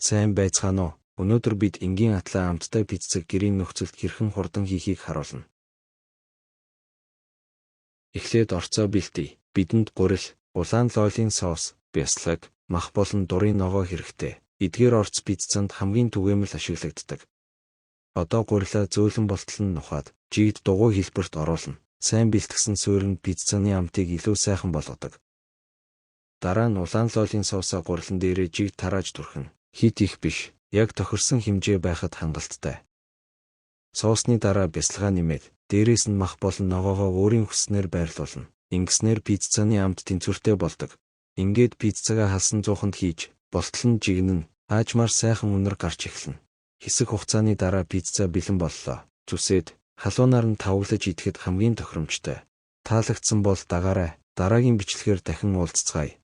Сайн байцгаана уу? Өнөөдөр бид энгийн атлаа амттай пиццаг гэрийн нөхцөлд хэрхэн хурдан хийхийг харуулна. Эхлээд орцоо бэлтээ. Бидэнд гурил, улаан лойлын соус, бяцлаг, мах болон дурын ногоо хэрэгтэй. Эдгээр орц пиццанд хамгийн түгээмэл ашиглагддаг. Одоо гурилаа зөөлөн болтол нь нухаад, жигд дугуй хэлбэрт оруулна. Сайн бэлтгэсэн суурин пиццаны амтыг илүү сайхан болгодог. Дараа нь улаан лойлын соусаа гурилан дээрээ жигд тарааж түрхэнэ. Хит их биш, яг тохирсон хэмжээ байхад хангалттай. Соусны дараа бяцлагаа нэмээд, дээрээс нь мах болон ногоогоо өөрийн хүснээр байрлуулна. Ингэснээр пиццаны амт тэнцвэртэй болдог. Ингээд пиццагаа халсан зууханд хийж, болтол нь жигнэн, аажмаар сайхан үнэр гарч эхэлнэ. Хэсэг хугацааны дараа пицца бэлэн боллоо. Зүсээд, халуунаар нь тавглаж идэхэд хамгийн тохиромжтой. Таалагдсан бол дагаарай. Дараагийн бичлэгээр дахин уулзцгаая.